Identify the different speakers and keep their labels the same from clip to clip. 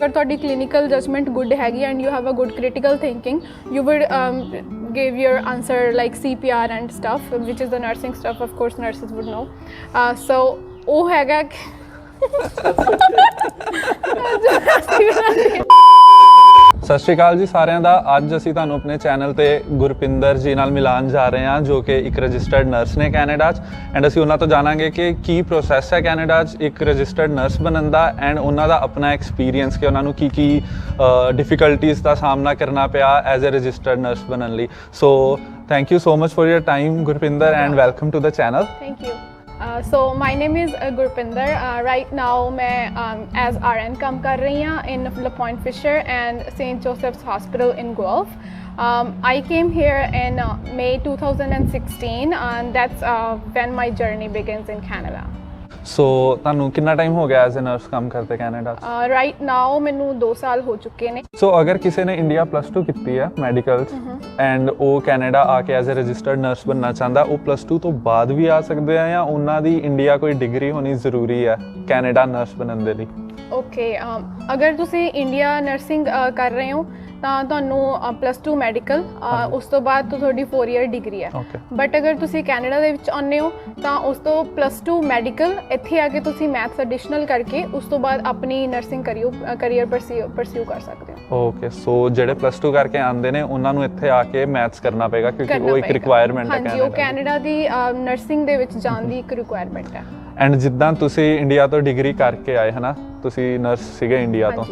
Speaker 1: अगर तुहाडी clinical judgment good हैगी and you have a good critical thinking, you would give your answer like CPR and stuff, which is the nursing stuff. Of course, nurses would know. So ਉਹ ਹੈਗਾ
Speaker 2: ਸਤਿ ਸ਼੍ਰੀ ਅਕਾਲ ਜੀ ਸਾਰਿਆਂ ਦਾ। ਅੱਜ ਅਸੀਂ ਤੁਹਾਨੂੰ ਆਪਣੇ ਚੈਨਲ ਤੇ ਗੁਰਪਿੰਦਰ ਜੀ ਨਾਲ ਮਿਲਾਨ ਜਾ ਰਹੇ ਹਾਂ, ਜੋ ਕਿ ਇੱਕ ਰਜਿਸਟਰਡ ਨਰਸ ਨੇ ਕੈਨੇਡਾ 'ਚ। ਐਂਡ ਅਸੀਂ ਉਹਨਾਂ ਤੋਂ ਜਾਣਾਂਗੇ ਕਿ ਕੀ ਪ੍ਰੋਸੈਸ ਹੈ ਕੈਨੇਡਾ 'ਚ ਇੱਕ ਰਜਿਸਟਰਡ ਨਰਸ ਬਣਨ ਦਾ, ਐਂਡ ਉਹਨਾਂ ਦਾ ਆਪਣਾ ਐਕਸਪੀਰੀਅੰਸ ਕਿ ਉਹਨਾਂ ਨੂੰ ਕੀ ਡਿਫਿਕਲਟੀਜ਼ ਦਾ ਸਾਹਮਣਾ ਕਰਨਾ ਪਿਆ ਐਜ਼ ਅ ਰਜਿਸਟਰਡ ਨਰਸ ਬਣਨ ਲਈ। So thank you so much for your time Gurpinder, and welcome to the channel.
Speaker 1: Thank you. So my name is Gurpinder. Right now मैं as RN काम कर रही हूँ in LaPointe Fisher and St. Joseph's Hospital in Guelph. I came here in May 2016 and that's when my journey begins in Canada.
Speaker 2: ਸੋ ਤੁਹਾਨੂੰ ਕਿੰਨਾ time ਹੋ ਗਿਆ as a nurse ਕੰਮ ਕਰਦੇ ਕੈਨੇਡਾ 'ਚ?
Speaker 1: Right now ਮੈਨੂੰ 2 ਸਾਲ ਹੋ ਚੁੱਕੇ ਨੇ।
Speaker 2: ਸੋ ਅਗਰ ਕਿਸੇ ਨੇ ਇੰਡੀਆ +2 ਕੀਤੀ ਹੈ ਮੈਡੀਕਲ 'ਚ ਐਂਡ ਉਹ ਕੈਨੇਡਾ ਆ ਕੇ ਐਜ਼ ਅ ਰਜਿਸਟਰਡ ਨਰਸ ਬਣਨਾ ਚਾਹੁੰਦਾ, ਉਹ +2 ਤੋਂ ਬਾਅਦ ਵੀ ਆ ਸਕਦੇ ਆ ਜਾਂ ਉਹਨਾਂ ਦੀ ਇੰਡੀਆ ਕੋਈ ਡਿਗਰੀ ਹੋਣੀ ਜ਼ਰੂਰੀ ਹੈ ਕੈਨੇਡਾ ਨਰਸ ਬਣਨ ਦੇ ਲਈ? ਓਕੇ,
Speaker 1: ਅਗਰ ਤੁਸੀਂ ਇੰਡੀਆ ਨਰਸਿੰਗ ਕਰ ਰਹੇ ਹੋ ਤਾਂ ਤੁਹਾਨੂੰ +2 ਮੈਡੀਕਲ, ਉਸ ਤੋਂ ਬਾਅਦ ਤੁਹਾਡੀ 4 ਈਅਰ ਡਿਗਰੀ ਹੈ। ਬਟ ਅਗਰ ਤੁਸੀਂ ਕੈਨੇਡਾ ਦੇ ਵਿੱਚ ਆਉਂਦੇ ਹੋ ਤਾਂ ਉਸ ਤੋਂ +2 ਮੈਡੀਕਲ, ਇੱਥੇ ਆ ਕੇ ਤੁਸੀਂ ਮੈਥਸ ਐਡੀਸ਼ਨਲ ਕਰਕੇ ਉਸ ਤੋਂ ਬਾਅਦ ਆਪਣੀ ਨਰਸਿੰਗ ਕਰੀਅਰ ਪਰਸਿਊ ਕਰ ਸਕਦੇ ਹੋ।
Speaker 2: ਓਕੇ, ਸੋ ਜਿਹੜੇ +2 ਕਰਕੇ ਆਉਂਦੇ ਨੇ ਉਹਨਾਂ ਨੂੰ ਇੱਥੇ ਆ ਕੇ ਮੈਥਸ ਕਰਨਾ ਪਏਗਾ ਕਿਉਂਕਿ ਉਹ ਇੱਕ ਰਿਕੁਆਇਰਮੈਂਟ ਹੈ
Speaker 1: ਹਾਂਜੀ, ਉਹ ਕੈਨੇਡਾ ਦੀ ਨਰਸਿੰਗ ਦੇ ਵਿੱਚ ਜਾਣ ਦੀ ਇੱਕ ਰਿਕੁਆਇਰਮੈਂਟ ਹੈ।
Speaker 2: ਐਂਡ ਜਿੱਦਾਂ ਤੁਸੀਂ ਇੰਡੀਆ ਤੋਂ ਡਿਗਰੀ ਕਰਕੇ ਆਏ ਹਨਾ, ਤੁਸੀਂ ਨਰਸ ਸੀਗੇ ਇੰਡੀਆ ਤੋਂ,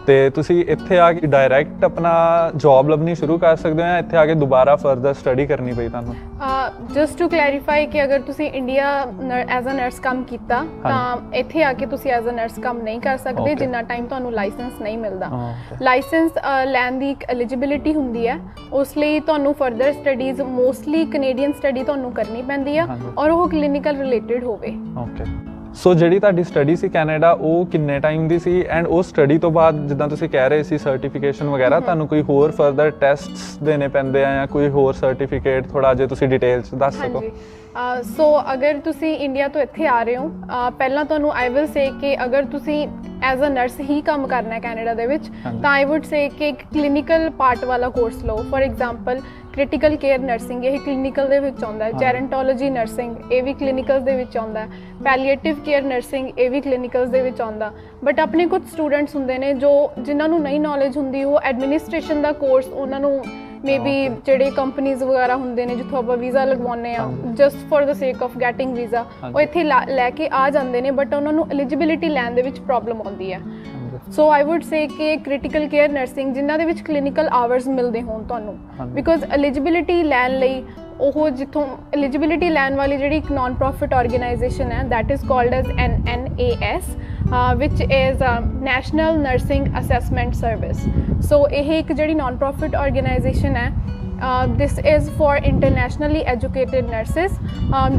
Speaker 2: ਤੇ ਤੁਸੀਂ ਇੱਥੇ ਆ ਕੇ ਡਾਇਰੈਕਟ ਆਪਣਾ ਜੌਬ ਲੱਭਣੀ ਸ਼ੁਰੂ ਕਰ ਸਕਦੇ ਹੋ ਜਾਂ ਇੱਥੇ ਆ ਕੇ ਦੁਬਾਰਾ ਫਰਦਰ ਸਟੱਡੀ ਕਰਨੀ ਪਈ ਤੁਹਾਨੂੰ?
Speaker 1: ਜਸਟ ਟੂ ਕਲੈਰੀਫਾਈ ਕਿ ਅਗਰ ਤੁਸੀਂ ਇੰਡੀਆ ਐਜ਼ ਅ ਨਰਸ ਕੰਮ ਕੀਤਾ ਤਾਂ ਇੱਥੇ ਆ ਕੇ ਤੁਸੀਂ ਐਜ਼ ਅ ਨਰਸ ਕੰਮ ਨਹੀਂ ਕਰ ਸਕਦੇ ਜਿੰਨਾ ਟਾਈਮ ਤੁਹਾਨੂੰ ਲਾਇਸੈਂਸ ਨਹੀਂ ਮਿਲਦਾ। ਲਾਇਸੈਂਸ ਲੈਣ ਦੀ ਇੱਕ ਐਲੀਜੀਬਿਲਿਟੀ ਹੁੰਦੀ ਹੈ, ਉਸ ਲਈ ਤੁਹਾਨੂੰ further studies mostly Canadian study ਤੁਹਾਨੂੰ ਕਰਨੀ ਪੈਂਦੀ ਆ ਔਰ ਉਹ ਕਲੀਨਿਕਲ ਰਿਲੇਟਡ ਹੋਵੇ।
Speaker 2: ਓਕੇ, ਸੋ ਜਿਹੜੀ ਤੁਹਾਡੀ ਸਟੱਡੀ ਸੀ ਕੈਨੇਡਾ ਉਹ ਕਿੰਨੇ ਟਾਈਮ ਦੀ ਸੀ? ਐਂਡ ਉਹ ਸਟੱਡੀ ਤੋਂ ਬਾਅਦ ਜਿੱਦਾਂ ਤੁਸੀਂ ਕਹਿ ਰਹੇ ਸੀ ਸਰਟੀਫਿਕੇਸ਼ਨ ਵਗੈਰਾ, ਤੁਹਾਨੂੰ ਕੋਈ ਹੋਰ ਫਰਦਰ ਟੈਸਟਸ ਦੇਣੇ ਪੈਂਦੇ ਆ ਜਾਂ ਕੋਈ ਹੋਰ ਸਰਟੀਫਿਕੇਟ? ਥੋੜਾ ਜੇ ਤੁਸੀਂ ਡਿਟੇਲ 'ਚ ਦੱਸ ਸਕੋ।
Speaker 1: ਸੋ ਅਗਰ ਤੁਸੀਂ ਇੰਡੀਆ ਤੋਂ ਇੱਥੇ ਆ ਰਹੇ ਹੋ, ਪਹਿਲਾਂ ਤੁਹਾਨੂੰ ਆਈ ਵਿਲ ਸੇ ਕਿ ਅਗਰ ਤੁਸੀਂ ਐਜ਼ ਅ ਨਰਸ ਹੀ ਕੰਮ ਕਰਨਾ ਹੈ ਕੈਨੇਡਾ ਦੇ ਵਿੱਚ ਤਾਂ ਆਈ ਵੁੱਡ ਸੇ ਕਿ ਇੱਕ ਕਲੀਨਿਕਲ ਪਾਰਟ ਵਾਲਾ ਕੋਰਸ ਲਓ। For example critical care nursing, ਇਹ ਕਲੀਨਿਕਲ ਦੇ ਵਿੱਚ ਆਉਂਦਾ ਹੈ। ਜੈਰੈਂਟੋਲੋਜੀ ਨਰਸਿੰਗ, ਇਹ ਵੀ ਕਲੀਨਿਕਲ ਦੇ ਵਿੱਚ ਆਉਂਦਾ ਹੈ। ਪੈਲੀਏਟਿਵ ਕੇਅਰ ਨਰਸਿੰਗ, ਇਹ ਵੀ ਕਲੀਨਿਕਲਸ ਦੇ ਵਿੱਚ ਆਉਂਦਾ। ਬਟ ਆਪਣੇ ਕੁਝ ਸਟੂਡੈਂਟਸ ਹੁੰਦੇ ਨੇ ਜਿਨ੍ਹਾਂ ਨੂੰ ਨਹੀਂ ਨੌਲੇਜ ਹੁੰਦੀ, ਉਹ ਐਡਮਿਨਿਸਟ੍ਰੇਸ਼ਨ ਦਾ ਕੋਰਸ ਉਹਨਾਂ ਨੂੰ ਮੇਬੀ ਜਿਹੜੇ ਕੰਪਨੀਜ਼ ਵਗੈਰਾ ਹੁੰਦੇ ਨੇ ਜਿੱਥੋਂ ਆਪਾਂ ਵੀਜ਼ਾ ਲਗਵਾਉਂਦੇ ਆ ਜਸਟ ਫॉर ਦ ਸੇਕ ਆਫ ਗੈਟਿੰਗ ਵੀਜ਼ਾ, ਉਹ ਇੱਥੇ ਲੈ ਕੇ ਆ ਜਾਂਦੇ ਨੇ ਬਟ ਉਹਨਾਂ ਨੂੰ ਐਲੀਜੀਬਿਲਿਟੀ ਲੈਣ ਦੇ ਵਿੱਚ ਪ੍ਰੋਬਲਮ ਆਉਂਦੀ ਹੈ। ਸੋ ਆਈ ਵੁੱਡ ਸੇ ਕਿ ਕ੍ਰਿਟੀਕਲ ਕੇਅਰ ਨਰਸਿੰਗ ਜਿਨ੍ਹਾਂ ਦੇ ਵਿੱਚ ਕਲੀਨਿਕਲ ਆਵਰਸ ਮਿਲਦੇ ਹੋਣ ਤੁਹਾਨੂੰ, ਬਿਕੋਜ਼ ਐਲੀਜੀਬਿਲਿਟੀ ਲੈਣ ਲਈ ਉਹ ਜਿੱਥੋਂ ਐਲੀਜੀਬਿਲਿਟੀ ਲੈਣ ਵਾਲੀ ਜਿਹੜੀ ਇੱਕ ਨਾਨ ਪ੍ਰੋਫਿਟ ਆਰਗੇਨਾਈਜੇਸ਼ਨ ਹੈ that is called as NNAS, which is National Nursing Assessment Service. So ਇਹ ਇੱਕ ਜਿਹੜੀ ਨਾਨ ਪ੍ਰੋਫਿਟ ਆਰਗੇਨਾਈਜੇਸ਼ਨ ਹੈ, this is for internationally educated nurses.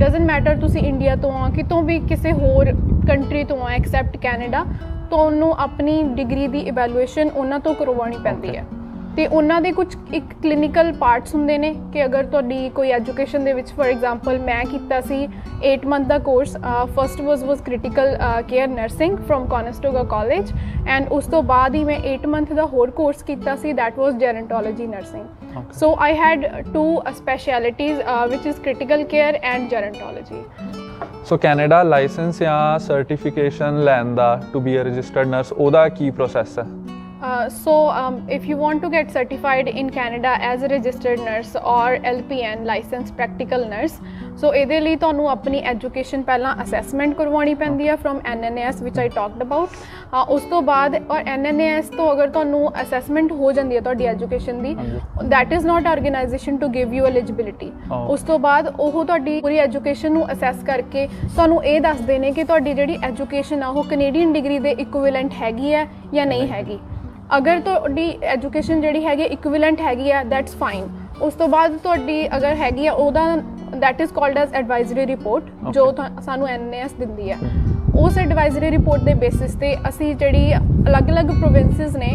Speaker 1: Doesn't matter ਤੁਸੀਂ ਇੰਡੀਆ ਤੋਂ ਆ, ਕਿਤੋਂ ਵੀ ਕਿਸੇ ਹੋਰ ਕੰਟਰੀ ਤੋਂ ਆ ਐਕਸੈਪਟ ਕੈਨੇਡਾ, ਤੁਹਾਨੂੰ ਆਪਣੀ ਡਿਗਰੀ ਦੀ ਇਵੈਲੂਏਸ਼ਨ ਉਹਨਾਂ ਤੋਂ ਕਰਵਾਉਣੀ ਪੈਂਦੀ ਹੈ। ਅਤੇ ਉਹਨਾਂ ਦੇ ਕੁਝ ਇੱਕ ਕਲੀਨਿਕਲ ਪਾਰਟਸ ਹੁੰਦੇ ਨੇ ਕਿ ਅਗਰ ਤੁਹਾਡੀ ਕੋਈ ਐਜੂਕੇਸ਼ਨ ਦੇ ਵਿੱਚ, ਫੋਰ ਐਗਜ਼ਾਮਪਲ ਮੈਂ ਕੀਤਾ ਸੀ 8 ਮੰਥ ਦਾ course. First was critical care nursing from Conestoga college, and ਉਸ ਤੋਂ ਬਾਅਦ ਹੀ ਮੈਂ 8 ਮੰਥ ਦਾ ਹੋਰ ਕੋਰਸ ਕੀਤਾ ਸੀ that was gerontology nursing. So I had 2 specialities which is critical care and gerontology.
Speaker 2: So Canada license ਜਾਂ ਸਰਟੀਫਿਕੇਸ਼ਨ ਲੈਣ ਦਾ to be a registered nurse, ਉਹਦਾ ਕੀ ਪ੍ਰੋਸੈਸ ਹੈ?
Speaker 1: So if you want to get certified in Canada as a registered nurse or LPN licensed practical nurse, so ਇਹਦੇ ਲਈ ਤੁਹਾਨੂੰ ਆਪਣੀ ਐਜੂਕੇਸ਼ਨ ਪਹਿਲਾਂ ਅਸੈਸਮੈਂਟ ਕਰਵਾਉਣੀ ਪੈਂਦੀ ਹੈ from NNAS which I talked about. ਉਸ ਤੋਂ ਬਾਅਦ ਔਰ NNAS ਤੋਂ ਅਗਰ ਤੁਹਾਨੂੰ ਅਸੈਸਮੈਂਟ ਹੋ ਜਾਂਦੀ ਹੈ ਤੁਹਾਡੀ education the, that is not organization to give you eligibility. ਉਸ ਤੋਂ ਬਾਅਦ ਉਹ ਤੁਹਾਡੀ ਪੂਰੀ ਐਜੂਕੇਸ਼ਨ ਨੂੰ ਅਸੈਸ ਕਰਕੇ ਤੁਹਾਨੂੰ ਇਹ ਦੱਸਦੇ ਨੇ ਕਿ ਤੁਹਾਡੀ ਜਿਹੜੀ ਐਜੂਕੇਸ਼ਨ ਆ ਉਹ ਕੈਨੇਡੀਅਨ ਡਿਗਰੀ ਦੇ ਇਕੁਇਵਲੈਂਟ ਹੈਗੀ ਹੈ ਜਾਂ ਨਹੀਂ ਹੈਗੀ। ਅਗਰ ਤੁਹਾਡੀ ਐਜੂਕੇਸ਼ਨ ਜਿਹੜੀ ਹੈਗੀ ਇਕੁਇਵਲੈਂਟ ਹੈਗੀ ਆ ਦੈਟਸ ਫਾਈਨ। ਉਸ ਤੋਂ ਬਾਅਦ ਤੁਹਾਡੀ ਅਗਰ ਹੈਗੀ ਆ ਉਹਦਾ that is called as advisory report, ਜੋ ਸਾਨੂੰ NNAS ਦਿੰਦੀ ਹੈ। ਉਸ ਐਡਵਾਈਜ਼ਰੀ ਰਿਪੋਰਟ ਦੇ ਬੇਸਿਸ 'ਤੇ ਅਸੀਂ ਜਿਹੜੀ ਅਲੱਗ-ਅਲੱਗ ਪ੍ਰੋਵਿੰਸਿਸ ਨੇ,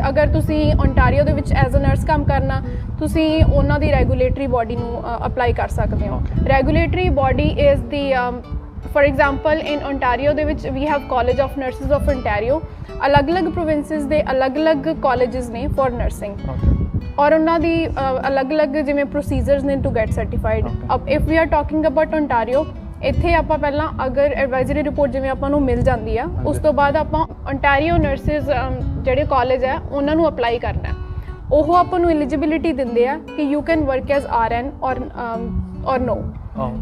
Speaker 1: ਅਗਰ ਤੁਸੀਂ ਓਨਟਾਰੀਓ ਦੇ ਵਿੱਚ ਐਜ਼ ਅ ਨਰਸ ਕੰਮ ਕਰਨਾ, ਤੁਸੀਂ ਉਹਨਾਂ ਦੀ ਰੈਗੂਲੇਟਰੀ ਬੋਡੀ ਨੂੰ ਅਪਲਾਈ ਕਰ ਸਕਦੇ ਹੋ। Regulatory body is the for example in Ontario ਦੇ ਵਿੱਚ we have college of nurses of Ontario. ਅਲੱਗ-ਅਲੱਗ ਪ੍ਰੋਵਿੰਸਿਸ ਦੇ ਅਲੱਗ-ਅਲੱਗ ਕਾਲਜਸ ਨੇ ਫॉर ਨਰਸਿੰਗ ਔਰ ਉਹਨਾਂ ਦੀ ਅਲੱਗ-ਅਲੱਗ ਜਿਵੇਂ ਪ੍ਰੋਸੀਜਰਸ ਨੇ to get certified. If we are talking about Ontario, ਇੱਥੇ ਆਪਾਂ ਪਹਿਲਾਂ ਅਗਰ ਐਡਵਾਈਜ਼ਰੀ ਰਿਪੋਰਟ ਜਿਵੇਂ ਆਪਾਂ ਨੂੰ ਮਿਲ ਜਾਂਦੀ ਆ, ਉਸ ਤੋਂ ਬਾਅਦ ਆਪਾਂ ਓਨਟਾਰੀਓ ਨਰਸਿਸ ਜਿਹੜੇ ਕਾਲਜ ਹੈ ਉਹਨਾਂ ਨੂੰ ਅਪਲਾਈ ਕਰਨਾ। ਉਹ ਆਪਾਂ ਨੂੰ ਐਲੀਜੀਬਿਲਿਟੀ ਦਿੰਦੇ ਆ ਕਿ you can work as RN ਔਰ ਨੋ।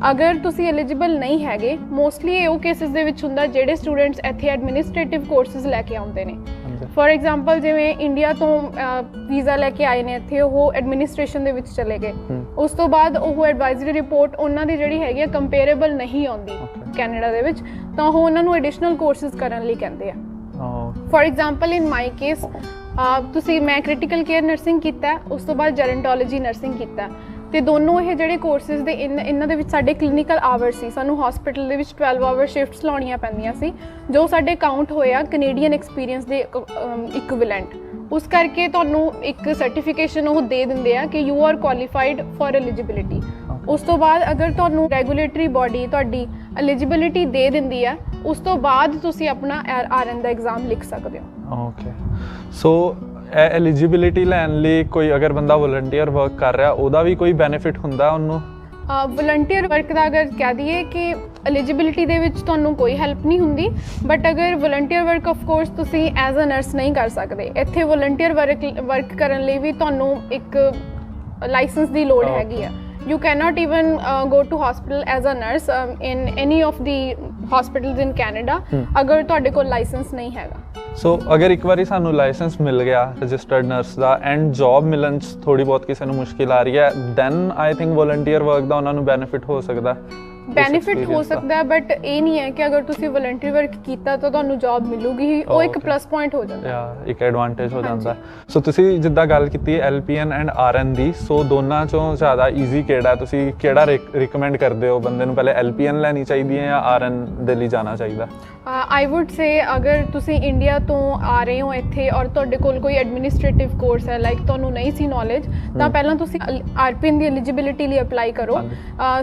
Speaker 1: ਅਗਰ ਤੁਸੀਂ ਐਲੀਜੀਬਲ ਨਹੀਂ ਹੈਗੇ, ਮੋਸਟਲੀ ਇਹ ਉਹ ਕੇਸਿਸ ਦੇ ਵਿੱਚ ਹੁੰਦਾ ਜਿਹੜੇ ਸਟੂਡੈਂਟਸ ਇੱਥੇ ਐਡਮਿਨਿਸਟ੍ਰੇਟਿਵ ਕੋਰਸਿਸ ਲੈ ਕੇ ਆਉਂਦੇ ਨੇ। ਫੋਰ ਐਗਜ਼ਾਮਪਲ ਜਿਵੇਂ ਇੰਡੀਆ ਤੋਂ ਵੀਜ਼ਾ ਲੈ ਕੇ ਆਏ ਨੇ ਇੱਥੇ, ਉਹ ਐਡਮਿਨਿਸਟ੍ਰੇਸ਼ਨ ਦੇ ਵਿੱਚ ਚਲੇ ਗਏ, ਉਸ ਤੋਂ ਬਾਅਦ ਉਹ ਐਡਵਾਈਜ਼ਰੀ ਰਿਪੋਰਟ ਉਹਨਾਂ ਦੀ ਜਿਹੜੀ ਹੈਗੀ ਆ ਕੰਪੇਰੇਬਲ ਨਹੀਂ ਆਉਂਦੀ ਕੈਨੇਡਾ ਦੇ ਵਿੱਚ, ਤਾਂ ਉਹ ਉਹਨਾਂ ਨੂੰ ਐਡੀਸ਼ਨਲ ਕੋਰਸਿਸ ਕਰਨ ਲਈ ਕਹਿੰਦੇ ਆ। Four example in my case, ਮੈਂ ਕ੍ਰਿਟੀਕਲ ਕੇਅਰ ਨਰਸਿੰਗ ਕੀਤਾ, ਉਸ ਤੋਂ ਬਾਅਦ ਜੈਰੰਟੋਲੋਜੀ ਨਰਸਿੰਗ ਕੀਤਾ, ਤੇ ਦੋਨੋਂ ਇਹ ਜਿਹੜੇ ਕੋਰਸਿਸ ਦੇ ਇਹਨਾਂ ਦੇ ਵਿੱਚ ਸਾਡੇ ਕਲੀਨਿਕਲ ਆਵਰਸ ਸੀ। ਸਾਨੂੰ ਹਸਪੀਟਲ ਦੇ ਵਿੱਚ 12 ਆਵਰ ਸ਼ਿਫਟਸ ਲਾਉਣੀਆਂ ਪੈਂਦੀਆਂ ਸੀ, ਜੋ ਸਾਡੇ ਕਾਊਂਟ ਹੋਇਆ ਕੈਨੇਡੀਅਨ ਐਕਸਪੀਰੀਅੰਸ ਦੇ ਇਕੁਇਵਲੈਂਟ। ਉਸ ਕਰਕੇ ਤੁਹਾਨੂੰ ਇੱਕ ਸਰਟੀਫਿਕੇਸ਼ਨ ਉਹ ਦੇ ਦਿੰਦੇ ਆ ਕਿ you R qualified for eligibility. ਉਸ ਤੋਂ ਬਾਅਦ ਅਗਰ ਤੁਹਾਨੂੰ ਰੈਗੂਲੇਟਰੀ ਬਾਡੀ ਤੁਹਾਡੀ ਐਲੀਜੀਬਿਲਿਟੀ ਦੇ ਦਿੰਦੀ ਆ, ਉਸ ਤੋਂ ਬਾਅਦ ਤੁਸੀਂ ਆਪਣਾ RN ਦਾ ਐਗਜ਼ਾਮ ਲਿਖ ਸਕਦੇ ਹੋ।
Speaker 2: ਓਕੇ, ਸੋ ਐਲੀਜੀਬਿਲਿਟੀ ਲੈਣ ਲਈ ਕੋਈ ਅਗਰ ਬੰਦਾ ਵੋਲੰਟੀਅਰ ਵਰਕ ਕਰ ਰਿਹਾ, ਉਹਦਾ ਵੀ ਕੋਈ ਬੈਨੀਫਿਟ ਹੁੰਦਾ ਉਹਨੂੰ?
Speaker 1: ਵੋਲੰਟੀਅਰ ਵਰਕ ਦਾ ਅਗਰ ਕਹਿ ਦਈਏ ਕਿ ਐਲੀਜੀਬਿਲਿਟੀ ਦੇ ਵਿੱਚ ਤੁਹਾਨੂੰ ਕੋਈ ਹੈਲਪ ਨਹੀਂ ਹੁੰਦੀ, ਬਟ ਅਗਰ ਵੋਲੰਟੀਅਰ ਵਰਕ ਆਫ ਕੋਰਸ ਤੁਸੀਂ ਐਜ਼ ਅ ਨਰਸ ਨਹੀਂ ਕਰ ਸਕਦੇ। ਇੱਥੇ ਵੋਲੰਟੀਅਰ ਵਰਕ ਕਰਨ ਲਈ ਵੀ ਤੁਹਾਨੂੰ ਇੱਕ ਲਾਇਸੈਂਸ ਦੀ ਲੋੜ ਹੈਗੀ ਆ। You cannot even go to hospital as a nurse in any of the hospitals in Canada ਅਗਰ ਤੁਹਾਡੇ ਕੋਲ ਲਾਇਸੈਂਸ ਨਹੀਂ ਹੈਗਾ।
Speaker 2: ਸੋ ਅਗਰ ਇੱਕ ਵਾਰੀ ਸਾਨੂੰ ਲਾਇਸੈਂਸ ਮਿਲ ਗਿਆ registered nurse the and job ਮਿਲਣ 'ਚ ਥੋੜ੍ਹੀ ਬਹੁਤ ਕਿਸੇ ਨੂੰ ਮੁਸ਼ਕਿਲ ਆ ਰਹੀ ਹੈ, then I think volunteer work ਦਾ ਉਹਨਾਂ ਨੂੰ ਬੈਨੀਫਿਟ ਹੋ ਸਕਦਾ।
Speaker 1: ਬੈਨੀਫਿਟ ਹੋ ਸਕਦਾ, ਬਟ ਇਹ ਨਹੀਂ ਹੈ ਕਿ ਅਗਰ ਤੁਸੀਂ ਵੋਲੰਟਰੀ ਵਰਕ ਕੀਤਾ ਤਾਂ ਤੁਹਾਨੂੰ ਜੌਬ ਮਿਲੂਗੀ ਹੀ। ਉਹ ਇੱਕ ਪਲੱਸ ਪੁਆਇੰਟ ਹੋ ਜਾਂਦਾ,
Speaker 2: ਇੱਕ ਐਡਵਾਂਟੇਜ ਹੋ ਜਾਂਦਾ। ਸੋ ਤੁਸੀਂ ਜਿੱਦਾਂ ਗੱਲ ਕੀਤੀ LPN ਐਂਡ RN ਦੀ, ਸੋ ਦੋਨਾਂ ਚੋਂ ਜ਼ਿਆਦਾ ਈਜ਼ੀ ਕਿਹੜਾ? ਤੁਸੀਂ ਕਿਹੜਾ ਰਿਕਮੈਂਡ ਕਰਦੇ ਹੋ ਬੰਦੇ ਨੂੰ? ਪਹਿਲੇ LPN ਲੈਣੀ ਚਾਹੀਦੀ ਹੈ ਜਾਂ RN ਦੇ ਲਈ ਜਾਣਾ ਚਾਹੀਦਾ?
Speaker 1: ਆਈ ਵੁੱਡ ਸੇ ਅਗਰ ਤੁਸੀਂ ਇੰਡੀਆ ਤੋਂ ਆ ਰਹੇ ਹੋ ਇੱਥੇ ਔਰ ਤੁਹਾਡੇ ਕੋਲ ਕੋਈ ਐਡਮਿਨਿਸਟ੍ਰੇਟਿਵ ਕੋਰਸ ਹੈ, ਲਾਈਕ ਤੁਹਾਨੂੰ ਨਹੀਂ ਸੀ ਨੌਲੇਜ, ਤਾਂ ਪਹਿਲਾਂ ਤੁਸੀਂ RPN ਦੀ ਐਲੀਜੀਬਿਲਿਟੀ ਲਈ ਅਪਲਾਈ ਕਰੋ,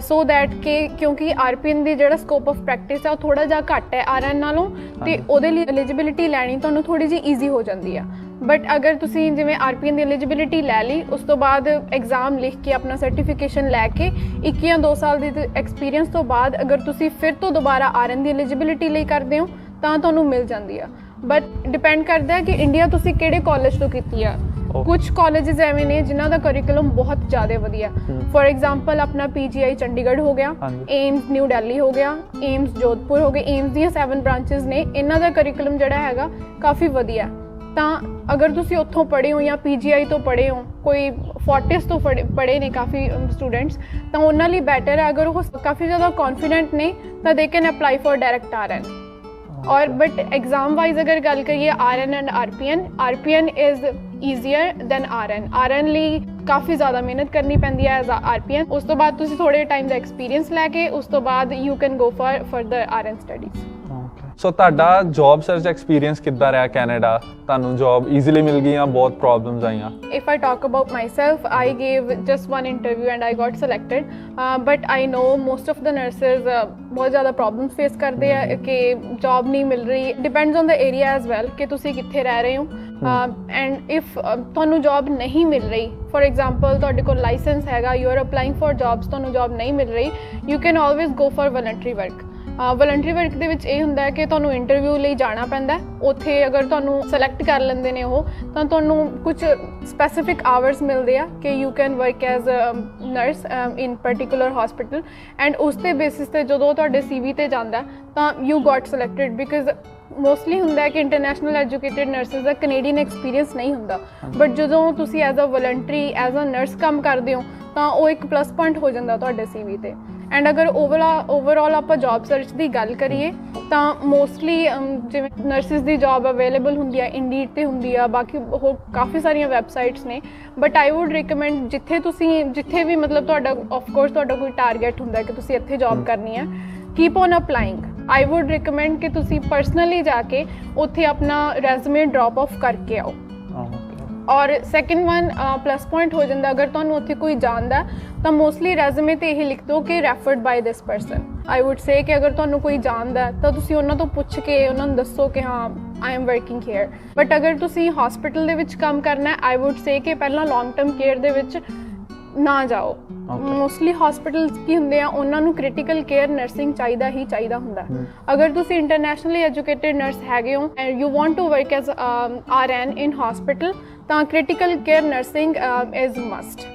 Speaker 1: ਸੋ ਦੈਟ ਕਿ ਕਿਉਂਕਿ RPN ਦੀ ਜਿਹੜਾ ਸਕੋਪ ਆਫ ਪ੍ਰੈਕਟਿਸ ਹੈ ਉਹ ਥੋੜ੍ਹਾ ਜਿਹਾ ਘੱਟ ਹੈ RN ਨਾਲੋਂ, ਤੇ ਉਹਦੇ ਲਈ ਐਲੀਜੀਬਿਲਿਟੀ ਲੈਣੀ ਤੁਹਾਨੂੰ ਥੋੜ੍ਹੀ ਜਿਹੀ ਈਜ਼ੀ ਹੋ ਜਾਂਦੀ ਆ। ਬਟ ਅਗਰ ਤੁਸੀਂ ਜਿਵੇਂ RPN ਦੀ ਐਲੀਜੀਬਿਲਿਟੀ ਲੈ ਲਈ, ਉਸ ਤੋਂ ਬਾਅਦ ਐਗਜ਼ਾਮ ਲਿਖ ਕੇ ਆਪਣਾ ਸਰਟੀਫਿਕੇਸ਼ਨ ਲੈ ਕੇ 1 ਜਾਂ 2 ਸਾਲ ਦੀ ਐਕਸਪੀਰੀਅੰਸ ਤੋਂ ਬਾਅਦ ਅਗਰ ਤੁਸੀਂ ਫਿਰ ਤੋਂ ਦੁਬਾਰਾ RN ਦੀ ਐਲੀਜੀਬਿਲਿਟੀ ਲਈ ਕਰਦੇ ਹੋ ਤਾਂ ਤੁਹਾਨੂੰ ਮਿਲ ਜਾਂਦੀ ਆ। ਬਟ ਡਿਪੈਂਡ ਕਰਦਾ ਹੈ ਕਿ ਇੰਡੀਆ ਤੁਸੀਂ ਕਿਹੜੇ ਕਾਲਜ ਤੋਂ ਕੀਤੀ ਆ। ਕੁਝ ਕਾਲਜਸ ਐਵੇਂ ਨੇ ਜਿਨ੍ਹਾਂ ਦਾ ਕਰਿਕੂਲਮ ਬਹੁਤ ਜ਼ਿਆਦਾ ਵਧੀਆ। ਫੋਰ ਐਗਜ਼ਾਮਪਲ ਆਪਣਾ PGI ਚੰਡੀਗੜ੍ਹ ਹੋ ਗਿਆ, ਏਮਸ ਨਿਊ ਦਿੱਲੀ ਹੋ ਗਿਆ, ਏਮਸ ਜੋਧਪੁਰ ਹੋ ਗਏ, ਏਮਸ ਦੀਆਂ 7 ਬ੍ਰਾਂਚਿਸ ਨੇ, ਇਹਨਾਂ ਦਾ ਕਰਿਕੂਲਮ ਜਿਹੜਾ ਹੈਗਾ ਕਾਫੀ ਵਧੀਆ। ਤਾਂ ਅਗਰ ਤੁਸੀਂ ਉੱਥੋਂ ਪੜ੍ਹੇ ਹੋ ਜਾਂ PGI ਤੋਂ ਪੜ੍ਹੇ ਹੋ, ਕੋਈ ਫੋਰਟਿਸ ਤੋਂ ਪੜ੍ਹੇ ਨੇ ਕਾਫੀ ਸਟੂਡੈਂਟਸ, ਤਾਂ ਉਹਨਾਂ ਲਈ ਬੈਟਰ ਹੈ। ਅਗਰ ਉਹ ਕਾਫੀ ਜ਼ਿਆਦਾ ਕੌਨਫੀਡੈਂਟ ਨੇ ਤਾਂ they can apply for direct RN। ਔਰ ਬਟ ਐਗਜ਼ਾਮ ਵਾਈਜ਼ ਅਗਰ ਗੱਲ ਕਰੀਏ RN and RPN is easier than RN ਲਈ ਕਾਫੀ ਜ਼ਿਆਦਾ ਮਿਹਨਤ ਕਰਨੀ ਪੈਂਦੀ ਹੈ ਐਜ਼ RPN। ਉਸ ਤੋਂ ਬਾਅਦ ਤੁਸੀਂ ਥੋੜ੍ਹੇ ਟਾਈਮ ਦਾ ਐਕਸਪੀਰੀਅੰਸ ਲੈ ਕੇ ਉਸ ਤੋਂ ਬਾਅਦ you can go for further RN studies.
Speaker 2: So ਤੁਹਾਡਾ ਜੌਬ ਸਰਚ ਐਕਸਪੀਰੀਅੰਸ ਕਿੱਦਾਂ ਰਿਹਾ ਕੈਨੇਡਾ? ਤੁਹਾਨੂੰ ਜੌਬ ਈਜ਼ੀਲੀ ਮਿਲ ਗਈ ਜਾਂ ਬਹੁਤ ਪ੍ਰੋਬਲਮਸ ਆਈਆਂ?
Speaker 1: If I talk about myself, I gave just one interview and I got selected. But I know most of the nurses ਬਹੁਤ ਜ਼ਿਆਦਾ ਪ੍ਰੋਬਲਮਸ ਫੇਸ ਕਰਦੇ ਆ ਕਿ ਜੌਬ ਨਹੀਂ ਮਿਲ ਰਹੀ। Depends on the area as well ਕਿ ਤੁਸੀਂ ਕਿੱਥੇ ਰਹਿ ਰਹੇ ਹੋ। ਐਂਡ ਇਫ ਤੁਹਾਨੂੰ ਜੌਬ ਨਹੀਂ ਮਿਲ ਰਹੀ, ਫੋਰ ਐਗਜ਼ਾਮਪਲ ਤੁਹਾਡੇ ਕੋਲ ਲਾਇਸੈਂਸ ਹੈਗਾ, you are applying for jobs, ਤੁਹਾਨੂੰ ਜੌਬ ਨਹੀਂ ਮਿਲ ਰਹੀ, you can always go for voluntary work. Voluntary work ਦੇ ਵਿੱਚ ਇਹ ਹੁੰਦਾ ਹੈ ਕਿ ਤੁਹਾਨੂੰ ਇੰਟਰਵਿਊ ਲਈ ਜਾਣਾ ਪੈਂਦਾ। ਉੱਥੇ ਅਗਰ ਤੁਹਾਨੂੰ ਸਿਲੈਕਟ ਕਰ ਲੈਂਦੇ ਨੇ ਉਹ, ਤਾਂ ਤੁਹਾਨੂੰ ਕੁਝ ਸਪੈਸੀਫਿਕ ਆਵਰਸ ਮਿਲਦੇ ਆ ਕਿ you can work as nurse in particular hospital, and ਉਸ ਦੇ ਬੇਸਿਸ 'ਤੇ ਜਦੋਂ ਤੁਹਾਡੇ CV 'ਤੇ ਜਾਂਦਾ ਤਾਂ you got selected. Because mostly ਹੁੰਦਾ ਹੈ ਕਿ ਇੰਟਰਨੈਸ਼ਨਲ ਐਜੂਕੇਟਿਡ ਨਰਸਿਸ ਦਾ ਕੈਨੇਡੀਅਨ ਐਕਸਪੀਰੀਅੰਸ ਨਹੀਂ ਹੁੰਦਾ, ਬਟ ਜਦੋਂ ਤੁਸੀਂ as a voluntary as a nurse ਕੰਮ ਕਰਦੇ ਹੋ ਤਾਂ ਉਹ ਇੱਕ ਪਲੱਸ ਪੁਆਇੰਟ ਹੋ ਜਾਂਦਾ ਤੁਹਾਡੇ CV 'ਤੇ। ਐਂਡ ਅਗਰ ਓਵਰਆਲ ਆਪਾਂ ਜੌਬ ਸਰਚ ਦੀ ਗੱਲ ਕਰੀਏ ਤਾਂ ਮੋਸਟਲੀ ਜਿਵੇਂ ਨਰਸਿਸ ਦੀ ਜੌਬ ਅਵੇਲੇਬਲ ਹੁੰਦੀ ਆ, ਇੰਡੀਡ 'ਤੇ ਹੁੰਦੀ ਆ, ਬਾਕੀ ਹੋਰ ਕਾਫੀ ਸਾਰੀਆਂ ਵੈਬਸਾਈਟਸ ਨੇ। ਬਟ ਆਈ ਵੁੱਡ ਰਿਕਮੈਂਡ ਜਿੱਥੇ ਵੀ ਮਤਲਬ ਤੁਹਾਡਾ ਆਫਕੋਰਸ ਤੁਹਾਡਾ ਕੋਈ ਟਾਰਗੇਟ ਹੁੰਦਾ ਕਿ ਤੁਸੀਂ ਇੱਥੇ ਜੌਬ ਕਰਨੀ ਹੈ, keep on applying. I wood recommend ਕਿ ਤੁਸੀਂ ਪਰਸਨਲੀ ਜਾ ਕੇ ਉੱਥੇ ਆਪਣਾ ਰੈਜ਼ੂਮੇ ਡ੍ਰੌਪ ਆਫ ਕਰਕੇ ਆਓ। ਔਰ ਸੈਕਿੰਡ ਵਨ ਪਲੱਸ ਪੁਆਇੰਟ ਹੋ ਜਾਂਦਾ, ਅਗਰ ਤੁਹਾਨੂੰ ਉੱਥੇ ਕੋਈ ਜਾਣਦਾ ਤਾਂ ਮੋਸਟਲੀ ਰੈਜ਼ੂਮੇ 'ਤੇ ਇਹ ਲਿਖ ਦਿਓ ਕਿ referred by this person. I would say ਕਿ ਅਗਰ ਤੁਹਾਨੂੰ ਕੋਈ ਜਾਣਦਾ ਤਾਂ ਤੁਸੀਂ ਉਹਨਾਂ ਤੋਂ ਪੁੱਛ ਕੇ ਉਹਨਾਂ ਨੂੰ ਦੱਸੋ ਕਿ ਹਾਂ I am working here. But ਅਗਰ ਤੁਸੀਂ ਹਸਪੀਟਲ ਦੇ ਵਿੱਚ ਕੰਮ ਕਰਨਾ ਆਈ ਵੁੱਡ ਸੇ ਕਿ ਪਹਿਲਾਂ ਲੌਂਗ ਟਰਮ ਕੇਅਰ ਦੇ ਵਿੱਚ ਨਾ ਜਾਓ। ਮੋਸਟਲੀ ਹਸਪੀਟਲਸ ਕੀ ਹੁੰਦੇ ਆ ਉਹਨਾਂ ਨੂੰ ਕ੍ਰਿਟੀਕਲ ਕੇਅਰ ਨਰਸਿੰਗ ਚਾਹੀਦਾ ਹੀ ਚਾਹੀਦਾ ਹੁੰਦਾ। ਅਗਰ ਤੁਸੀਂ ਇੰਟਰਨੈਸ਼ਨਲੀ ਐਜੂਕੇਟਿਡ ਨਰਸ ਹੈਗੇ ਹੋ and you want to work as RN in hospital ਤਾਂ critical care nursing is must.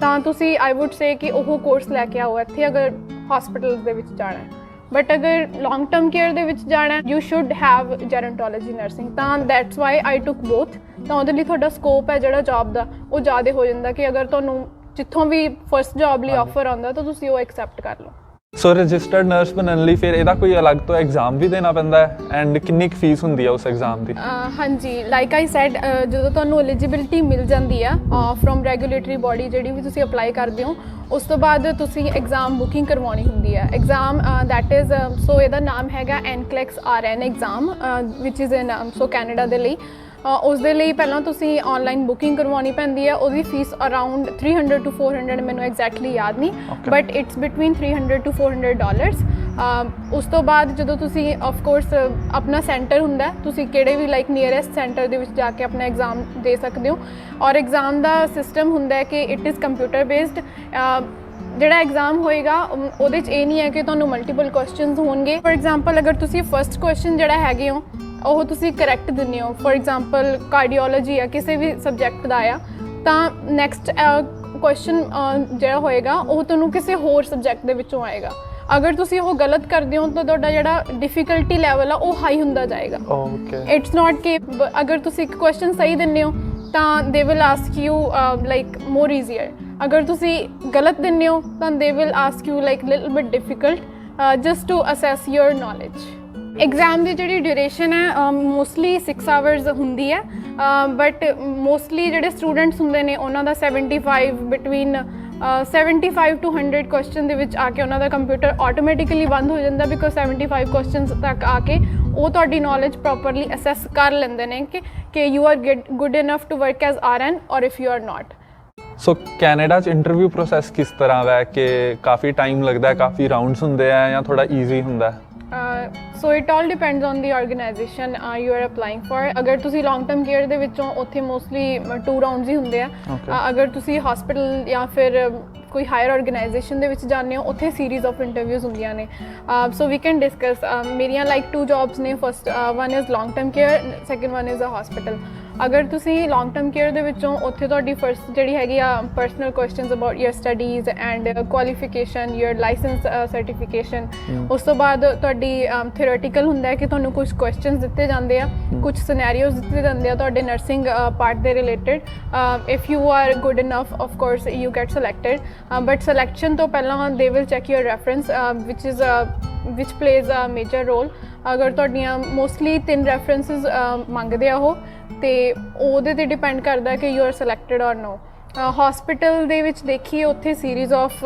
Speaker 1: ਤਾਂ ਤੁਸੀਂ ਆਈ ਵੁੱਡ ਸੇ ਕਿ ਉਹ ਕੋਰਸ ਲੈ ਕੇ ਆਓ ਇੱਥੇ ਅਗਰ ਹਸਪੀਟਲ ਦੇ ਵਿੱਚ ਜਾਣਾ ਹੈ। ਬਟ ਅਗਰ ਲੌਂਗ ਟਰਮ ਕੇਅਰ ਦੇ ਵਿੱਚ ਜਾਣਾ ਯੂ ਸ਼ੁੱਡ ਹੈਵ ਜੈਰੋਂਟੋਲੋਜੀ ਨਰਸਿੰਗ ਤਾਂ ਦੈਟਸ ਵਾਈ ਆਈ ਟੁੱਕ ਬੋਥ। ਤਾਂ ਉਹਦੇ ਲਈ ਤੁਹਾਡਾ ਸਕੋਪ ਹੈ ਜਿਹੜਾ ਜੌਬ ਦਾ ਉਹ ਜ਼ਿਆਦਾ ਹੋ ਜਾਂਦਾ ਕਿ ਅਗਰ ਤੁਹਾਨੂੰ ਜਿੱਥੋਂ ਵੀ ਫਸਟ ਜੌਬ ਲਈ ਆਫਰ ਆਉਂਦਾ ਤਾਂ ਤੁਸੀਂ ਉਹ ਐਕਸੈਪਟ ਕਰ ਲਓ।
Speaker 2: ਸੋ ਰਜਿਸਟਰਡ ਨਰਸ ਬਣਨ ਲਈ ਫਿਰ ਇਹਦਾ ਕੋਈ ਅਲੱਗ ਤੋਂ ਐਗਜ਼ਾਮ ਵੀ ਦੇਣਾ ਪੈਂਦਾ ਹੈ ਐਂਡ ਕਿੰਨੀ ਕੁ ਫੀਸ ਹੁੰਦੀ ਹੈ ਉਸ ਐਗਜ਼ਾਮ ਦੀ?
Speaker 1: ਹਾਂਜੀ, ਲਾਈਕ ਆਈ ਸੈਡ ਜਦੋਂ ਤੁਹਾਨੂੰ ਐਲੀਜੀਬਿਲਿਟੀ ਮਿਲ ਜਾਂਦੀ ਆ ਫਰੋਮ ਰੈਗੂਲੇਟਰੀ ਬੋਡੀ ਜਿਹੜੀ ਵੀ ਤੁਸੀਂ ਅਪਲਾਈ ਕਰਦੇ ਹੋ ਉਸ ਤੋਂ ਬਾਅਦ ਤੁਸੀਂ ਐਗਜ਼ਾਮ ਬੁਕਿੰਗ ਕਰਵਾਉਣੀ ਹੁੰਦੀ ਹੈ। ਐਗਜ਼ਾਮ ਦੈਟ ਇਜ਼ ਸੋ ਇਹਦਾ ਨਾਮ ਹੈਗਾ NCLEX RN exam which is in so Canada ਦੇ ਲਈ। ਉਸ ਦੇ ਲਈ ਪਹਿਲਾਂ ਤੁਸੀਂ ਔਨਲਾਈਨ ਬੁਕਿੰਗ ਕਰਵਾਉਣੀ ਪੈਂਦੀ ਹੈ। ਉਹਦੀ ਫੀਸ ਅਰਾਊਂਡ $300 to $400 ਮੈਨੂੰ ਐਗਜ਼ੈਕਟਲੀ ਯਾਦ ਨਹੀਂ ਬਟ ਇਟਸ ਬਿਟਵੀਨ $300 to $400। ਉਸ ਤੋਂ ਬਾਅਦ ਜਦੋਂ ਤੁਸੀਂ ਆਫ ਕੋਰਸ ਆਪਣਾ ਸੈਂਟਰ ਹੁੰਦਾ ਤੁਸੀਂ ਕਿਹੜੇ ਵੀ ਲਾਈਕ ਨੀਅਰੈਸਟ ਸੈਂਟਰ ਦੇ ਵਿੱਚ ਜਾ ਕੇ ਆਪਣਾ ਐਗਜ਼ਾਮ ਦੇ ਸਕਦੇ ਹੋ। ਔਰ ਐਗਜ਼ਾਮ ਦਾ ਸਿਸਟਮ ਹੁੰਦਾ ਹੈ ਕਿ ਇਟ ਇਜ਼ ਕੰਪਿਊਟਰ ਬੇਸਡ। ਜਿਹੜਾ ਐਗਜ਼ਾਮ ਹੋਏਗਾ ਉਹਦੇ 'ਚ ਇਹ ਨਹੀਂ ਹੈ ਕਿ ਤੁਹਾਨੂੰ ਮਲਟੀਪਲ ਕੁਐਸਚਨਸ ਹੋਣਗੇ। ਫੋਰ ਐਗਜ਼ਾਮਪਲ ਅਗਰ ਤੁਸੀਂ ਫਸਟ ਕੁਐਸਚਨ ਜਿਹੜਾ ਹੈਗੇ ਹੋ ਉਹ ਤੁਸੀਂ ਕਰੈਕਟ ਦਿੰਦੇ ਹੋ, ਫੋਰ ਐਗਜ਼ਾਮਪਲ ਕਾਰਡੀਓਲੋਜੀ ਆ ਕਿਸੇ ਵੀ ਸਬਜੈਕਟ ਦਾ ਆ ਤਾਂ ਨੈਕਸਟ ਕੁਐਸਚਨ ਜਿਹੜਾ ਹੋਏਗਾ ਉਹ ਤੁਹਾਨੂੰ ਕਿਸੇ ਹੋਰ ਸਬਜੈਕਟ ਦੇ ਵਿੱਚੋਂ ਆਏਗਾ। ਅਗਰ ਤੁਸੀਂ ਉਹ ਗਲਤ ਕਰਦੇ ਹੋ ਤਾਂ ਤੁਹਾਡਾ ਜਿਹੜਾ ਡਿਫਿਕਲਟੀ ਲੈਵਲ ਆ ਉਹ ਹਾਈ ਹੁੰਦਾ ਜਾਏਗਾ। ਇਟਸ ਨਾਟ ਕਿ ਅਗਰ ਤੁਸੀਂ ਇੱਕ ਕੁਐਸਚਨ ਸਹੀ ਦਿੰਦੇ ਹੋ ਤਾਂ they will ask you like more easier. ਅਗਰ ਤੁਸੀਂ ਗਲਤ ਦਿੰਦੇ ਹੋ ਤਾਂ they will ask you like little bit difficult just to assess your knowledge. Exam ਦੀ ਜਿਹੜੀ ਡਿਊਰੇਸ਼ਨ ਹੈ ਮੋਸਟਲੀ 6 ਆਵਰਸ ਹੁੰਦੀ ਹੈ ਬਟ ਮੋਸਟਲੀ ਜਿਹੜੇ ਸਟੂਡੈਂਟਸ ਹੁੰਦੇ ਨੇ ਉਹਨਾਂ ਦਾ 75 to 100 ਕੁਐਸਚਨ ਦੇ ਵਿੱਚ ਆ ਕੇ ਉਹਨਾਂ ਦਾ ਕੰਪਿਊਟਰ ਆਟੋਮੈਟਿਕਲੀ ਬੰਦ ਹੋ ਜਾਂਦਾ ਬਿਕੋਜ਼ 75 ਕੁਐਸਚਨਸ ਤੱਕ ਆ ਕੇ ਉਹ ਤੁਹਾਡੀ ਨੌਲੇਜ ਪ੍ਰੋਪਰਲੀ ਅਸੈਸ ਕਰ ਲੈਂਦੇ ਨੇ ਕਿ you are good enough to work as RN or if you are not.
Speaker 2: So Canada 'ਚ ਇੰਟਰਵਿਊ ਪ੍ਰੋਸੈਸ ਕਿਸ ਤਰ੍ਹਾਂ ਦਾ ਹੈ ਕਿ ਕਾਫੀ ਟਾਈਮ ਲੱਗਦਾ ਹੈ, ਕਾਫੀ ਰਾਊਂਡਸ ਹੁੰਦੇ ਆ ਜਾਂ ਥੋੜਾ ਈਜ਼ੀ ਹੁੰਦਾ ਹੈ?
Speaker 1: So it all depends on the organisation you are applying for. ਅਗਰ ਤੁਸੀਂ ਲੌਂਗ ਟਰਮ ਕੇਅਰ ਦੇ ਵਿੱਚੋਂ ਉੱਥੇ ਮੋਸਟਲੀ 2 ਰਾਊਂਡਸ ਹੀ ਹੁੰਦੇ ਆ। ਅਗਰ ਤੁਸੀਂ ਹਸਪੀਟਲ ਜਾਂ ਫਿਰ ਕੋਈ ਹਾਇਰ ਆਰਗੇਨਾਈਜੇਸ਼ਨ ਦੇ ਵਿੱਚ ਜਾਂਦੇ ਹੋ ਉੱਥੇ ਸੀਰੀਜ਼ ਆਫ ਇੰਟਰਵਿਊਜ਼ ਹੁੰਦੀਆਂ ਨੇ। ਸੋ ਵੀ ਕੈਨ ਡਿਸਕਸ ਮੇਰੀਆਂ ਲਾਈਕ 2 ਜੌਬਸ ਨੇ। First one is long term care, second one is a hospital. ਅਗਰ ਤੁਸੀਂ ਲੌਂਗ ਟਰਮ ਕੇਅਰ ਦੇ ਵਿੱਚੋਂ ਉੱਥੇ ਤੁਹਾਡੀ ਫਸਟ ਜਿਹੜੀ ਹੈਗੀ ਆ personal questions about your studies and qualification, your license certification. ਉਸ ਤੋਂ ਬਾਅਦ ਤੁਹਾਡੀ ਥਿਓਰੈਟੀਕਲ ਹੁੰਦਾ ਹੈ ਕਿ ਤੁਹਾਨੂੰ ਕੁਝ ਕੁਐਸਚਨਸ ਦਿੱਤੇ ਜਾਂਦੇ ਆ, ਕੁਝ ਸਿਨੈਰੀਓਜ਼ ਦਿੱਤੇ ਜਾਂਦੇ ਆ ਤੁਹਾਡੇ ਨਰਸਿੰਗ ਪਾਰਟ ਦੇ related. If you are good enough of course you get selected but selection ਤੋਂ ਪਹਿਲਾਂ they will check your reference which plays a major role. ਅਗਰ ਤੁਹਾਡੀਆਂ ਮੋਸਟਲੀ 3 ਰੈਫਰੈਂਸਿਸ ਮੰਗਦੇ ਆ ਉਹ ਤੇ ਉਹਦੇ 'ਤੇ ਡਿਪੈਂਡ ਕਰਦਾ ਕਿ ਯੂ ਆਰ ਸਿਲੈਕਟਡ ਔਰ ਨੋ। ਹਸਪੀਟਲ ਦੇ ਵਿੱਚ ਦੇਖੀਏ ਉੱਥੇ ਸੀਰੀਜ਼ ਆਫ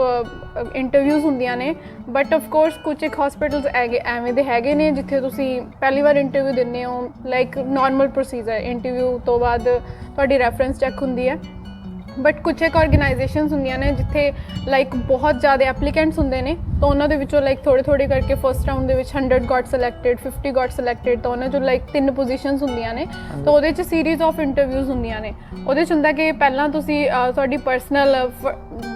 Speaker 1: ਇੰਟਰਵਿਊਜ਼ ਹੁੰਦੀਆਂ ਨੇ ਬਟ ਆਫ ਕੋਰਸ ਕੁਝ ਇੱਕ ਹਸਪੀਟਲਸ ਐਵੇਂ ਦੇ ਹੈਗੇ ਨੇ ਜਿੱਥੇ ਤੁਸੀਂ ਪਹਿਲੀ ਵਾਰ ਇੰਟਰਵਿਊ ਦਿੰਦੇ ਹੋ ਲਾਈਕ ਨਾਰਮਲ ਪ੍ਰੋਸੀਜਰ। ਇੰਟਰਵਿਊ ਤੋਂ ਬਾਅਦ ਤੁਹਾਡੀ ਰੈਫਰੈਂਸ ਚੈੱਕ ਹੁੰਦੀ ਹੈ ਬਟ ਕੁਝ ਇੱਕ ਆਰਗੇਨਾਈਜੇਸ਼ਨਸ ਹੁੰਦੀਆਂ ਨੇ ਜਿੱਥੇ ਲਾਈਕ ਬਹੁਤ ਜ਼ਿਆਦਾ ਐਪਲੀਕੈਂਟਸ ਹੁੰਦੇ ਨੇ ਤਾਂ ਉਹਨਾਂ ਦੇ ਵਿੱਚੋਂ ਲਾਈਕ ਥੋੜ੍ਹੇ ਕਰਕੇ ਫਸਟ ਰਾਊਂਡ ਦੇ ਵਿੱਚ 100 ਗੋਟ ਸਿਲੈਕਟਡ, 50 ਗੋਟ ਸਿਲੈਕਟਡ। ਤਾਂ ਉਹਨਾਂ 'ਚੋਂ ਲਾਈਕ 3 ਪੋਜੀਸ਼ਨਸ ਹੁੰਦੀਆਂ ਨੇ ਤਾਂ ਉਹਦੇ 'ਚ ਸੀਰੀਜ਼ ਆਫ ਇੰਟਰਵਿਊਜ਼ ਹੁੰਦੀਆਂ ਨੇ। ਉਹਦੇ 'ਚ ਹੁੰਦਾ ਕਿ ਪਹਿਲਾਂ ਤੁਸੀਂ ਤੁਹਾਡੀ ਪਰਸਨਲ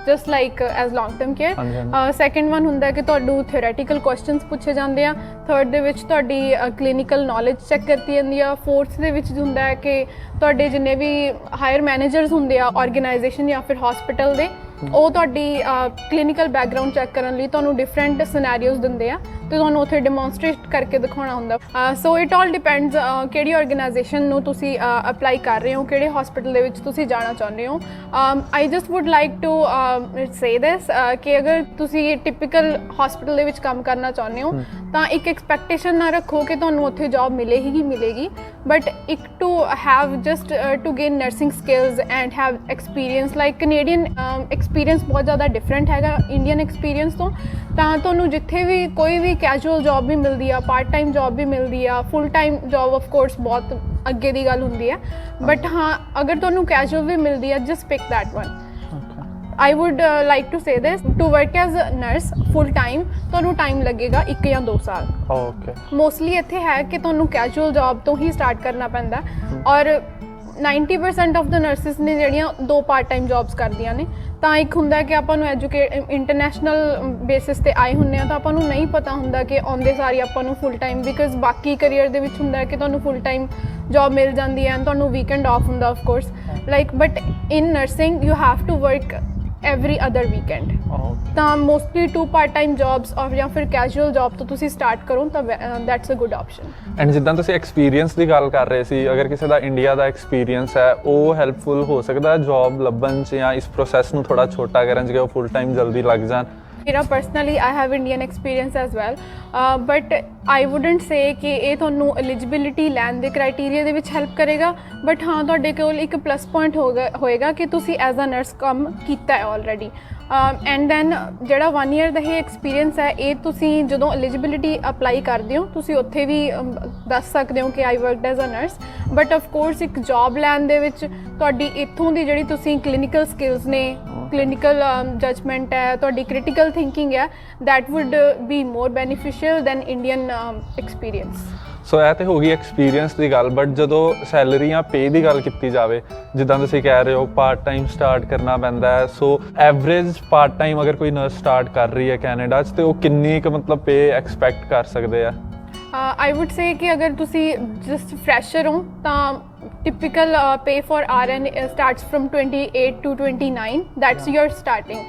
Speaker 1: ਜਸਟ ਲਾਈਕ ਐਜ਼ ਲੌਂਗ ਟਰਮ ਕੇਅਰ। ਸੈਕਿੰਡ ਵਨ ਹੁੰਦਾ ਕਿ ਤੁਹਾਨੂੰ ਥਿਓਰੈਟੀਕਲ ਕੁਐਸਚਨਸ ਪੁੱਛੇ ਜਾਂਦੇ ਆ। ਥਰਡ ਦੇ ਵਿੱਚ ਤੁਹਾਡੀ ਕਲੀਨਿਕਲ ਨੌਲੇਜ ਚੈੱਕ ਕੀਤੀ ਜਾਂਦੀ ਆ। ਫੋਰਥ ਦੇ ਵਿੱਚ ਹੁੰਦਾ ਹੈ ਕਿ ਤੁਹਾਡੇ ਜਿੰਨੇ ਵੀ ਹਾਇਰ ਮੈਨੇਜਰਸ ਹੁੰਦੇ ਆ ਆਰਗੇਨਾਈਜੇਸ਼ਨ ਜਾਂ ਫਿਰ ਹਸਪੀਟਲ ਦੇ ਉਹ ਤੁਹਾਡੀ ਕਲੀਨਿਕਲ ਬੈਕਗਰਾਊਂਡ ਚੈੱਕ ਕਰਨ ਲਈ ਤੁਹਾਨੂੰ ਡਿਫਰੈਂਟ ਸਿਨੈਰੀਓਜ਼ ਦਿੰਦੇ ਆ ਤੇ ਤੁਹਾਨੂੰ ਉੱਥੇ ਡੈਮੋਨਸਟ੍ਰੇਟ ਕਰਕੇ ਦਿਖਾਉਣਾ ਹੁੰਦਾ। ਸੋ ਇਟ ਆਲ ਡਿਪੈਂਡਸ ਕਿਹੜੀ ਆਰਗੇਨਾਈਜੇਸ਼ਨ ਨੂੰ ਤੁਸੀਂ ਅਪਲਾਈ ਕਰ ਰਹੇ ਹੋ, ਕਿਹੜੇ ਹਸਪੀਟਲ ਦੇ ਵਿੱਚ ਤੁਸੀਂ ਜਾਣਾ ਚਾਹੁੰਦੇ ਹੋ। I just would like to say this ਕਿ ਅਗਰ ਤੁਸੀਂ ਟਿਪੀਕਲ ਹਸਪੀਟਲ ਦੇ ਵਿੱਚ ਕੰਮ ਕਰਨਾ ਚਾਹੁੰਦੇ ਹੋ ਤਾਂ ਇੱਕ ਐਕਸਪੈਕਟੇਸ਼ਨ ਨਾ ਰੱਖੋ ਕਿ ਤੁਹਾਨੂੰ ਉੱਥੇ ਜੌਬ ਮਿਲੇਗੀ ਹੀ ਮਿਲੇਗੀ ਬਟ ਇੱਕ to have just to gain nursing skills and have experience. Like Canadian experience ਬਹੁਤ ਜ਼ਿਆਦਾ ਡਿਫਰੈਂਟ ਹੈਗਾ ਇੰਡੀਅਨ ਐਕਸਪੀਰੀਅੰਸ ਤੋਂ। ਤਾਂ ਤੁਹਾਨੂੰ ਜਿੱਥੇ ਵੀ ਕੋਈ ਵੀ ਕੈਜੂਅਲ ਜੌਬ ਵੀ ਮਿਲਦੀ ਆ, ਪਾਰਟ ਟਾਈਮ ਜੌਬ ਵੀ ਮਿਲਦੀ ਆ, full time job of course ਬਹੁਤ ਅੱਗੇ ਦੀ ਗੱਲ ਹੁੰਦੀ ਹੈ ਬਟ ਹਾਂ ਅਗਰ ਤੁਹਾਨੂੰ ਕੈਜੂਅਲ ਵੀ ਮਿਲਦੀ ਆ just pick that one. I would like to say this, to work as a nurse full time ਤੁਹਾਨੂੰ ਟਾਈਮ ਲੱਗੇਗਾ 1 ਜਾਂ 2 ਸਾਲ।
Speaker 2: ਓਕੇ।
Speaker 1: ਮੋਸਟਲੀ ਇੱਥੇ ਹੈ ਕਿ ਤੁਹਾਨੂੰ ਕੈਜੂਅਲ ਜੌਬ ਤੋਂ ਹੀ ਸਟਾਰਟ ਕਰਨਾ ਪੈਂਦਾ ਔਰ 90% ਆਫ ਦ ਨਰਸਿਸ ਨੇ ਜਿਹੜੀਆਂ 2 ਪਾਰਟ ਟਾਈਮ ਜੌਬਸ ਕਰਦੀਆਂ ਨੇ। ਤਾਂ ਇੱਕ ਹੁੰਦਾ ਕਿ ਆਪਾਂ ਨੂੰ ਇੰਟਰਨੈਸ਼ਨਲ ਬੇਸਿਸ ਤੇ ਆਏ ਹੁੰਦੇ ਆ ਤਾਂ ਆਪਾਂ ਨੂੰ ਨਹੀਂ ਪਤਾ ਹੁੰਦਾ ਕਿ ਆਉਂਦੇ ਸਾਰੀ ਆਪਾਂ ਨੂੰ ਫੁੱਲ ਟਾਈਮ, ਬਿਕਾਜ਼ ਬਾਕੀ ਕਰੀਅਰ ਦੇ ਵਿੱਚ ਹੁੰਦਾ ਕਿ ਤੁਹਾਨੂੰ ਫੁੱਲ ਟਾਈਮ ਜੌਬ ਮਿਲ ਜਾਂਦੀ ਹੈ, ਤੁਹਾਨੂੰ ਵੀਕਐਂਡ ਆਫ ਹੁੰਦਾ of course, like but in nursing you have to work every other weekend। ਤਾਂ mostly 2 part time jobs ਔਰ ਜਾਂ ਫਿਰ casual job ਤੋਂ ਤੁਸੀਂ ਸਟਾਰਟ ਕਰੋ ਤਾਂ that's a good option।
Speaker 2: And ਜਿੱਦਾਂ ਤੁਸੀਂ ਐਕਸਪੀਰੀਅੰਸ ਦੀ ਗੱਲ ਕਰ ਰਹੇ ਸੀ, ਅਗਰ ਕਿਸੇ ਦਾ ਇੰਡੀਆ ਦਾ ਐਕਸਪੀਰੀਅੰਸ ਹੈ ਉਹ ਹੈਲਪਫੁਲ ਹੋ ਸਕਦਾ ਜੌਬ ਲੱਭਣ 'ਚ ਜਾਂ ਇਸ ਪ੍ਰੋਸੈਸ ਨੂੰ ਥੋੜਾ ਛੋਟਾ ਕਰਨ 'ਚ ਕਿ ਉਹ ਫੁੱਲ ਟਾਈਮ ਜਲਦੀ ਲੱਗ ਜਾਣ?
Speaker 1: ਮੇਰਾ personally I have Indian experience as well, but I wouldn't say ਕਿ ਇਹ ਤੁਹਾਨੂੰ ਐਲੀਜੀਬਿਲਿਟੀ ਲੈਣ ਦੇ ਕ੍ਰਾਈਟੇਰੀਆ ਦੇ ਵਿੱਚ ਹੈਲਪ ਕਰੇਗਾ, ਬਟ ਹਾਂ ਤੁਹਾਡੇ ਕੋਲ ਇੱਕ ਪਲੱਸ ਪੁਆਇੰਟ ਹੋਏਗਾ ਕਿ ਤੁਸੀਂ ਐਜ਼ ਅ ਨਰਸ ਕੰਮ ਕੀਤਾ ਹੈ ਆਲਰੇਡੀ। ਐਂਡ ਦੈਨ ਜਿਹੜਾ 1 ਈਅਰ ਦਾ ਇਹ ਐਕਸਪੀਰੀਅੰਸ ਹੈ ਇਹ ਤੁਸੀਂ ਜਦੋਂ ਐਲੀਜੀਬਿਲਿਟੀ ਅਪਲਾਈ ਕਰਦੇ ਹੋ ਤੁਸੀਂ ਉੱਥੇ ਵੀ ਦੱਸ ਸਕਦੇ ਹੋ ਕਿ I worked as a nurse, but of course ਇੱਕ ਜੌਬ ਲੈਣ ਦੇ ਵਿੱਚ ਤੁਹਾਡੀ ਇੱਥੋਂ ਦੀ ਜਿਹੜੀ ਤੁਸੀਂ ਕਲੀਨਿਕਲ ਸਕਿੱਲਸ ਨੇ, ਕਲੀਨਿਕਲ ਜਜਮੈਂਟ ਹੈ, ਤੁਹਾਡੀ ਕ੍ਰਿਟੀਕਲ ਥਿੰਕਿੰਗ ਹੈ, that would be more beneficial than Indian experience.
Speaker 2: So ਇਹ ਤੇ ਹੋ ਗਈ ਐਕਸਪੀਰੀਅੰਸ ਦੀ ਗੱਲ, ਬਟ ਜਦੋਂ ਸੈਲਰੀ ਜਾਂ ਪੇ ਦੀ ਗੱਲ ਕੀਤੀ ਜਾਵੇ, ਜਿੱਦਾਂ ਤੁਸੀਂ ਕਹਿ ਰਹੇ ਹੋ ਪਾਰਟ ਟਾਈਮ ਸਟਾਰਟ ਕਰਨਾ ਪੈਂਦਾ ਹੈ, ਸੋ ਐਵਰੇਜ ਪਾਰਟ ਟਾਈਮ ਅਗਰ ਕੋਈ ਨਰਸ ਸਟਾਰਟ ਕਰ ਰਹੀ ਹੈ ਕੈਨੇਡਾ 'ਚ ਤੇ ਉਹ ਕਿੰਨੀ ਕੁ ਮਤਲਬ ਪੇ ਐਕਸਪੈਕਟ ਕਰ ਸਕਦੇ ਆ?
Speaker 1: I would say ਕਿ ਅਗਰ ਤੁਸੀਂ just fresher ਹੋ ਤਾਂ typical pay for RN starts from 28 to 29, that's your starting।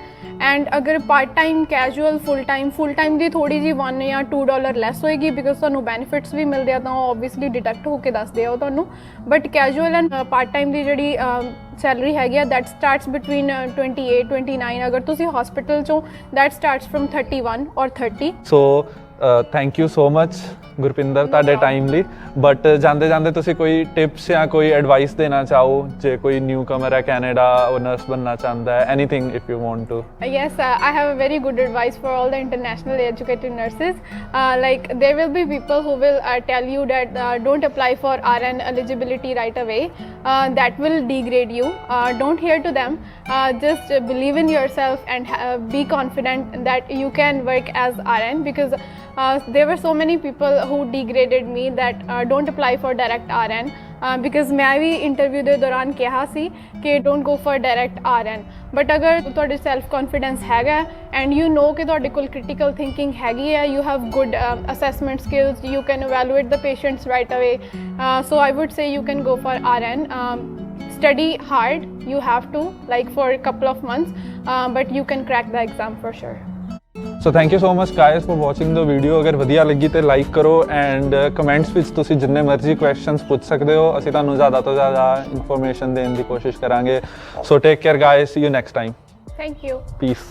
Speaker 1: and ਅਗਰ part time casual full time ਦੀ ਥੋੜੀ ਜੀ $1 ਜਾਂ $2 ਲੈਸ ਹੋਏਗੀ ਬਿਕਾਜ਼ ਤੁਹਾਨੂੰ ਬੈਨੀਫਿਟਸ ਵੀ ਮਿਲਦੇ ਆ ਤਾਂ ਉਹ ਓਬਵੀਅਸਲੀ ਡਿਡਕਟ ਹੋ ਕੇ ਦੱਸਦੇ ਆ ਉਹ ਤੁਹਾਨੂੰ, but casual and part time ਦੀ ਜਿਹੜੀ ਸੈਲਰੀ ਹੈਗੀ ਆ that starts between 28-29, ਅਗਰ ਤੁਸੀਂ ਹਸਪੀਟਲ 'ਚੋਂ that starts from 31 or 30।
Speaker 2: So thank you so much Gurpinder ਤੁਹਾਡੇ ਟਾਈਮ ਲਈ, ਬਟ ਜਾਂਦੇ ਜਾਂਦੇ ਤੁਸੀਂ ਕੋਈ ਟਿਪਸ ਜਾਂ ਕੋਈ ਐਡਵਾਈਸ ਦੇਣਾ ਚਾਹੋ ਜੇ ਕੋਈ ਨਿਊ ਕਮਰ ਹੈ ਕੈਨੇਡਾ ਉਹ ਨਰਸ ਬਣਨਾ ਚਾਹੁੰਦਾ ਹੈ, anything if you want to?
Speaker 1: Yes, I have a very good advice for all the internationally educated nurses. Like there will be people who will tell you that don't apply for RN eligibility right away. That will degrade you. Don't hear to them. Just believe in yourself and be confident that you can work as RN, because there were so many people who degraded me that don't apply for direct RN, because ਮੈਂ ਵੀ interview ਦੇ ਦੌਰਾਨ ਕਿਹਾ ਸੀ ਕਿ don't go for direct RN, but ਅਗਰ ਤੁਹਾਡੇ self confidence ਹੈਗਾ and you know ਕਿ ਤੁਹਾਡੇ ਕੋਲ ਕ੍ਰਿਟੀਕਲ ਥਿੰਕਿੰਗ ਹੈਗੀ ਹੈ, you have good assessment skills, you can evaluate the patients right ਅਵੇ, ਸੋ ਆਈ would say you can go for RN। Study hard, you have to, like for a couple of months, but you can crack the exam for sure।
Speaker 2: So thank you so much guys for watching the video. ਅਗਰ ਵਧੀਆ ਲੱਗੀ ਤੇ like ਕਰੋ and comments ਵਿੱਚ ਤੁਸੀਂ ਜਿੰਨੇ ਮਰਜ਼ੀ questions ਪੁੱਛ ਸਕਦੇ ਹੋ, ਅਸੀਂ ਤੁਹਾਨੂੰ ਜ਼ਿਆਦਾ ਤੋਂ ਜ਼ਿਆਦਾ ਇਨਫੋਰਮੇਸ਼ਨ ਦੇਣ ਦੀ ਕੋਸ਼ਿਸ਼ ਕਰਾਂਗੇ। So take care guys, see you next time.
Speaker 1: Thank you।
Speaker 2: Piece.